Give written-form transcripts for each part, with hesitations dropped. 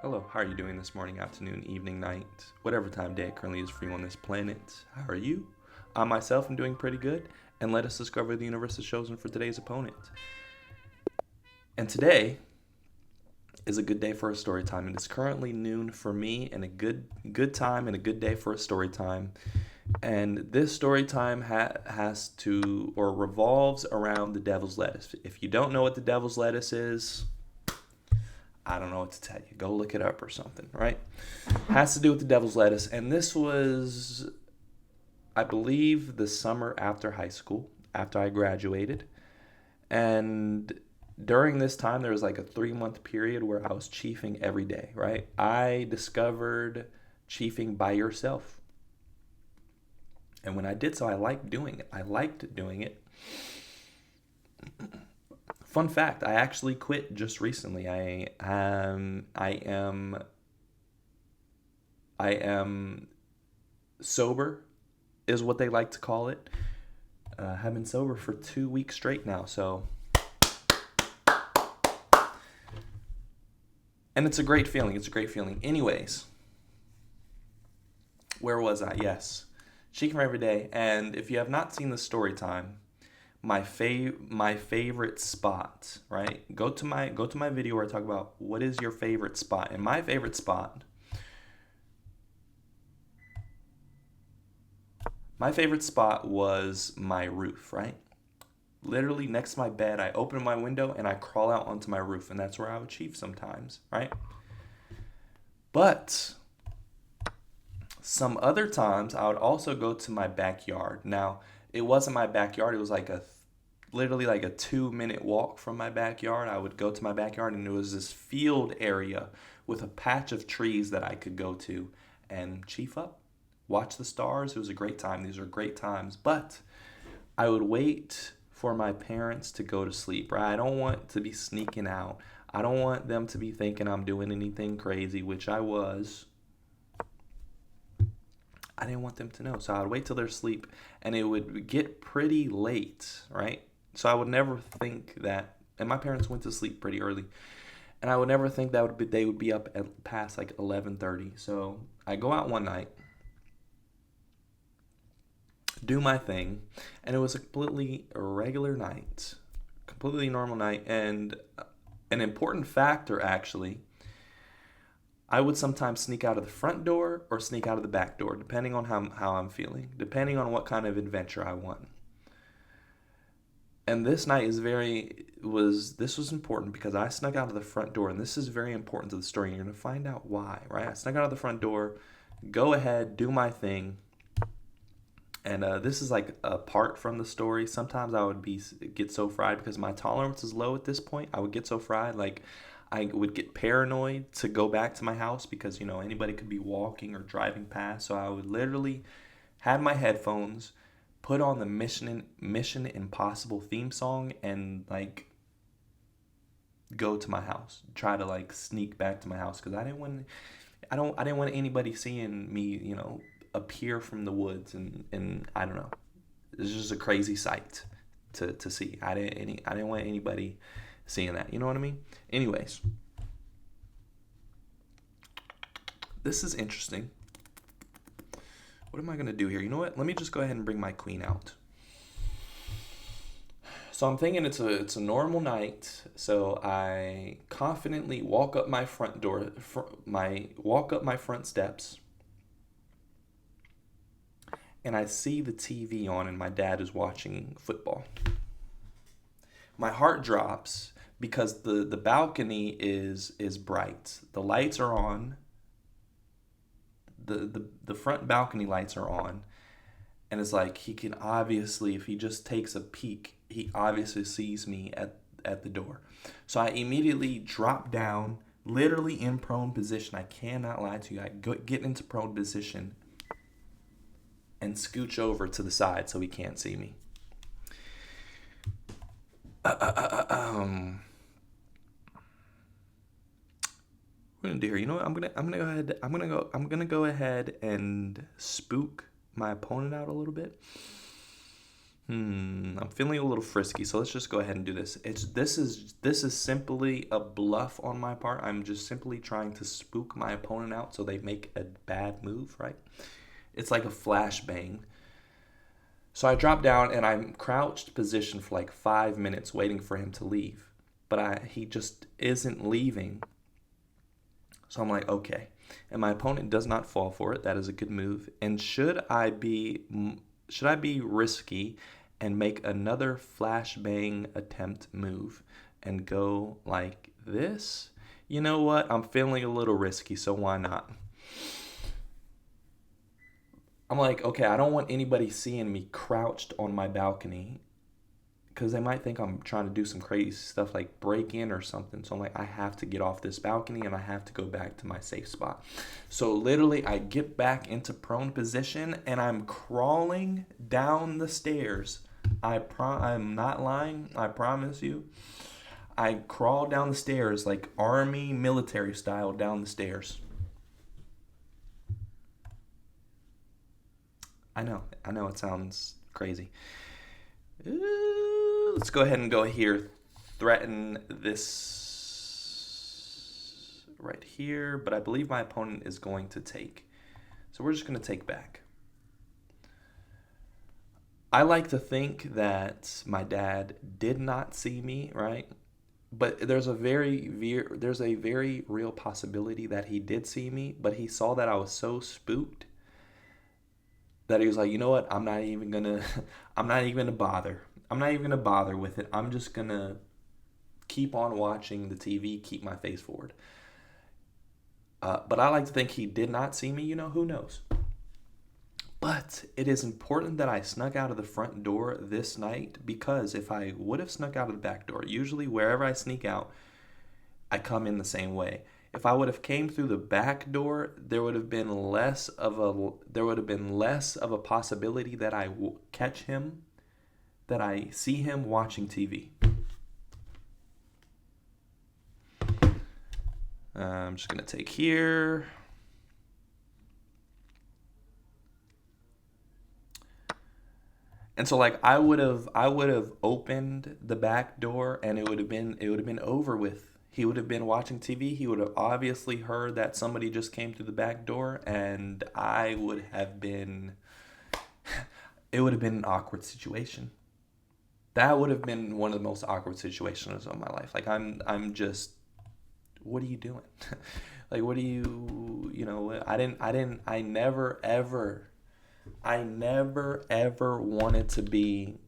Hello, how are you doing this morning, afternoon, evening, night, whatever time of day it currently is for you on this planet? How are you? I myself am doing pretty good, and let us discover the universe has chosen for today's opponent. And today is a good day for a story time. It is currently noon for me, and a good time and a good day for a story time. And this story time has to or revolves around the devil's lettuce. If you don't know what the devil's lettuce is, I don't know what to tell you. Go look it up or something, right? Has to do with the devil's lettuce. And this was, I believe, the summer after high school, after I graduated. And during this time, there was like a 3-month period where I was chiefing every day, right? I discovered chiefing by yourself. And when I did so, I liked doing it. Fun fact: I actually quit just recently. I am sober, is what they like to call it. Have been sober for 2 weeks straight now. So, and it's a great feeling. Anyways, where was I? Yes, Chicken every day. And if you have not seen the story time, my favorite spot, right? Go to my video where I talk about what is your favorite spot. And my favorite spot was my roof, right? Literally next to my bed, I open my window and I crawl out onto my roof, and that's where I would chief sometimes, right? But some other times I would also go to my backyard. Now, it wasn't my backyard, it was like literally like a 2-minute walk from my backyard. I would go to my backyard, and it was this field area with a patch of trees that I could go to and chief up, watch the stars. It was a great time. These are great times. But I would wait for my parents to go to sleep, right? I don't want to be sneaking out. I don't want them to be thinking I'm doing anything crazy, which I was. I didn't want them to know. So I would wait till they're asleep, and it would get pretty late, right? So I would never think that, and my parents went to sleep pretty early, and I would never think they would be up at past like 11:30. So I go out one night, do my thing, and it was a completely regular night, completely normal night, and an important factor actually. I would sometimes sneak out of the front door or sneak out of the back door, depending on how I'm feeling, depending on what kind of adventure I want. And this night this was important because I snuck out of the front door, and this is very important to the story. And you're gonna find out why, right? I snuck out of the front door, go ahead, do my thing, and this is like apart from the story. Sometimes I would get so fried because my tolerance is low at this point. I would get so fried, like I would get paranoid to go back to my house because anybody could be walking or driving past. So I would literally have my headphones, put on the Mission Impossible theme song, and like go to my house. Try to like sneak back to my house because I didn't want anybody seeing me, appear from the woods, and I don't know. It's just a crazy sight to see. I didn't want anybody seeing that. You know what I mean? Anyways, this is interesting. What am I going to do here? You know what? Let me just go ahead and bring my queen out. So I'm thinking it's a normal night. So I confidently walk up my front steps, and I see the TV on, and my dad is watching football. My heart drops because the balcony is bright. The lights are on. The front balcony lights are on, and it's like he can obviously, if he just takes a peek, he obviously sees me at the door. So I immediately drop down, literally in prone position. I cannot lie to you. Get into prone position and scooch over to the side so he can't see me. We're gonna do here. You know what? I'm gonna go ahead and spook my opponent out a little bit. I'm feeling a little frisky, so let's just go ahead and do this. This is simply a bluff on my part. I'm just simply trying to spook my opponent out so they make a bad move, right? It's like a flashbang. So I drop down and I'm crouched position for like 5 minutes waiting for him to leave. But he just isn't leaving. So I'm like, okay. And my opponent does not fall for it. That is a good move. And should I be risky and make another flashbang attempt move and go like this? You know what? I'm feeling a little risky, so why not? I'm like, okay, I don't want anybody seeing me crouched on my balcony because they might think I'm trying to do some crazy stuff like break in or something. So I'm like, I have to get off this balcony and I have to go back to my safe spot. So literally, I get back into prone position and I'm crawling down the stairs. I'm not lying. I promise you. I crawl down the stairs like army military style down the stairs. I know it sounds crazy. Let's go ahead and go here. Threaten this right here, but I believe my opponent is going to take. So we're just going to take back. I like to think that my dad did not see me, right? But there's a very real possibility that he did see me, but he saw that I was so spooked that he was like, you know what? I'm not even gonna bother. I'm not even gonna bother with it. I'm just gonna keep on watching the TV, keep my face forward. But I like to think he did not see me. Who knows? But it is important that I snuck out of the front door this night because if I would have snuck out of the back door, usually wherever I sneak out, I come in the same way. If I would have came through the back door, there would have been less of a possibility that catch him, that I see him watching TV. I'm just gonna take here. And so like I would have opened the back door and it would have been over with. He would have been watching TV. He would have obviously heard that somebody just came through the back door and I would have been it would have been an awkward situation. That would have been one of the most awkward situations of my life. Like I'm just what are you doing? Like what do I never ever wanted to be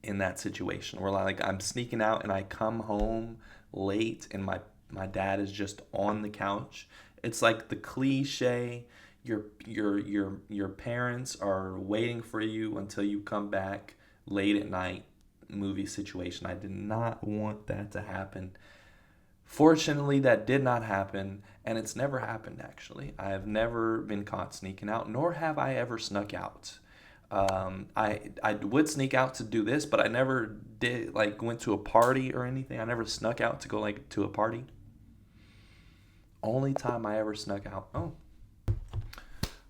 in that situation where like I'm sneaking out and I come home late and my dad is just on the couch. It's like the cliche your parents are waiting for you until you come back late at night movie situation. I did not want that to happen. Fortunately, that did not happen, and it's never happened actually. I have never been caught sneaking out, nor have I ever snuck out. I would sneak out to do this, but I never did like went to a party or anything. I never snuck out to go like to a party. Only time I ever snuck out. Oh,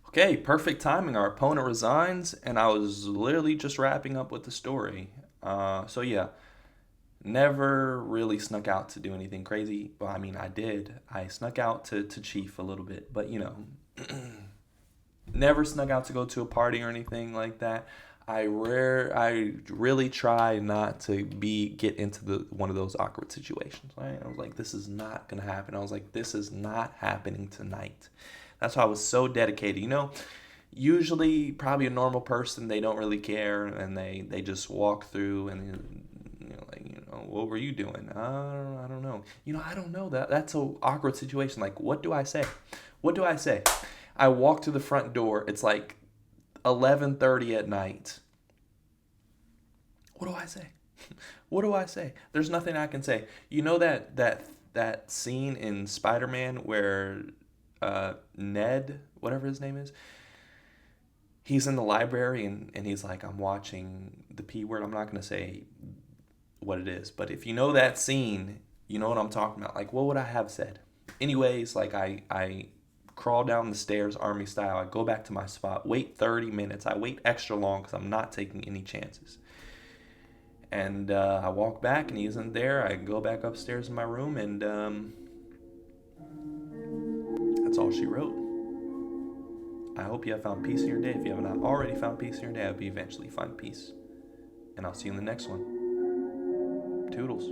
okay, perfect timing. Our opponent resigns, and I was literally just wrapping up with the story. So yeah, never really snuck out to do anything crazy. Well, I mean, I did. I snuck out to chief a little bit, but never snuck out to go to a party or anything like that. I really try not to get into the one of those awkward situations. Right? I was like, this is not gonna happen. I was like, this is not happening tonight. That's why I was so dedicated. Usually probably a normal person, they don't really care and they just walk through and what were you doing? I don't know. I don't know. That's an awkward situation. Like, what do I say? What do I say? I walk to the front door. It's like 11:30 at night. What do I say? What do I say? There's nothing I can say. You know that scene in Spider-Man where Ned, whatever his name is, he's in the library and he's like, I'm watching the P word. I'm not going to say what it is, but if you know that scene, you know what I'm talking about. Like, what would I have said? Anyways, like I crawl down the stairs army style. I go back to my spot, wait 30 minutes. I wait extra long because I'm not taking any chances. And I walk back and he isn't there. I go back upstairs in my room, and that's all she wrote. I hope you have found peace in your day. If you have not already found peace in your day, I hope you eventually find peace. And I'll see you in the next one. Toodles.